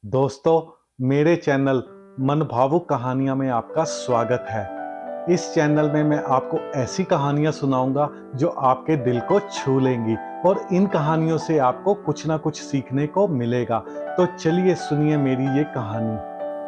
दोस्तों, मेरे चैनल मन भावुक कहानियाँ में आपका स्वागत है। इस चैनल में मैं आपको ऐसी कहानियाँ सुनाऊंगा जो आपके दिल को छू लेंगी और इन कहानियों से आपको कुछ ना कुछ सीखने को मिलेगा। तो चलिए सुनिए मेरी ये कहानी।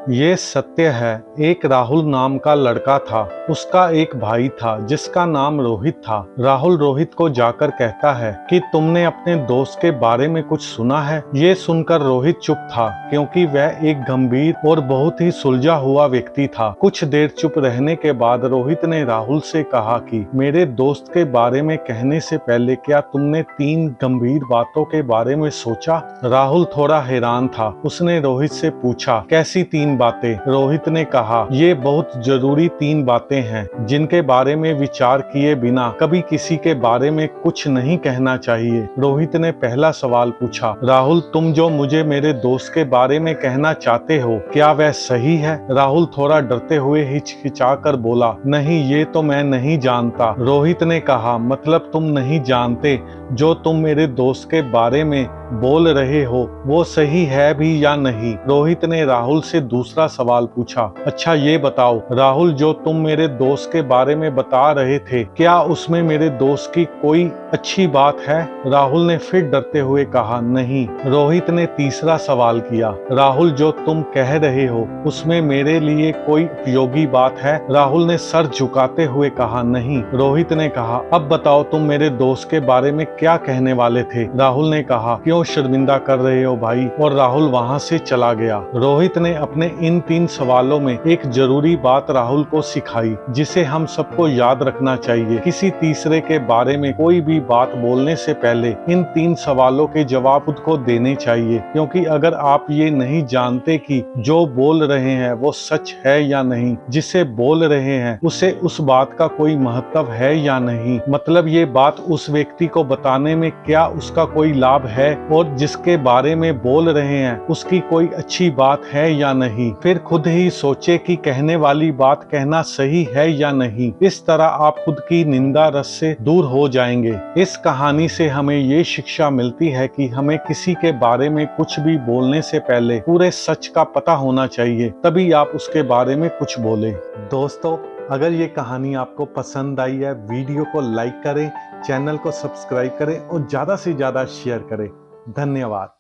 ये सत्य है, एक राहुल नाम का लड़का था। उसका एक भाई था जिसका नाम रोहित था। राहुल रोहित को जाकर कहता है कि तुमने अपने दोस्त के बारे में कुछ सुना है। ये सुनकर रोहित चुप था क्योंकि वह एक गंभीर और बहुत ही सुलझा हुआ व्यक्ति था। कुछ देर चुप रहने के बाद रोहित ने राहुल से कहा कि मेरे दोस्त के बारे में कहने से पहले क्या तुमने 3 गंभीर बातों के बारे में सोचा? राहुल थोड़ा हैरान था। उसने रोहित से पूछा, कैसी 3 बातें? रोहित ने कहा, ये बहुत जरूरी 3 बातें हैं जिनके बारे में विचार किए बिना कभी किसी के बारे में कुछ नहीं कहना चाहिए। रोहित ने पहला सवाल पूछा, राहुल तुम जो मुझे मेरे दोस्त के बारे में कहना चाहते हो क्या वह सही है? राहुल थोड़ा डरते हुए हिचकिचा कर बोला, नहीं ये तो मैं नहीं जानता। रोहित ने कहा, मतलब तुम नहीं जानते जो तुम मेरे दोस्त के बारे में बोल रहे हो वो सही है भी या नहीं? रोहित ने राहुल से दूसरा सवाल पूछा, अच्छा ये बताओ राहुल जो तुम मेरे दोस्त के बारे में बता रहे थे क्या उसमें मेरे दोस्त की कोई अच्छी बात है? राहुल ने फिर डरते हुए कहा, नहीं। रोहित ने तीसरा सवाल किया, राहुल जो तुम कह रहे हो उसमें मेरे लिए कोई उपयोगी बात है? राहुल ने सर झुकाते हुए कहा, नहीं। रोहित ने कहा, अब बताओ तुम मेरे दोस्त के बारे में क्या कहने वाले थे? राहुल ने कहा, क्यों शर्मिंदा कर रहे हो भाई? और राहुल वहां से चला गया। रोहित ने अपने इन 3 सवालों में एक जरूरी बात राहुल को सिखाई जिसे हम सबको याद रखना चाहिए। किसी तीसरे के बारे में कोई भी बात बोलने से पहले इन 3 सवालों के जवाब खुद को देने चाहिए, क्योंकि अगर आप ये नहीं जानते कि जो बोल रहे हैं वो सच है या नहीं, जिसे बोल रहे हैं उसे उस बात का कोई महत्व है या नहीं, मतलब ये बात उस व्यक्ति को बताने में क्या उसका कोई लाभ है और जिसके बारे में बोल रहे हैं उसकी कोई अच्छी बात है या नहीं, फिर खुद ही सोचे कि कहने वाली बात कहना सही है या नहीं। इस तरह आप खुद की निंदा रस से दूर हो जाएंगे। इस कहानी से हमें ये शिक्षा मिलती है कि हमें किसी के बारे में कुछ भी बोलने से पहले पूरे सच का पता होना चाहिए, तभी आप उसके बारे में कुछ बोले। दोस्तों, अगर ये कहानी आपको पसंद आई है, वीडियो को लाइक करें, चैनल को सब्सक्राइब करें और ज़्यादा से ज़्यादा शेयर करें। धन्यवाद।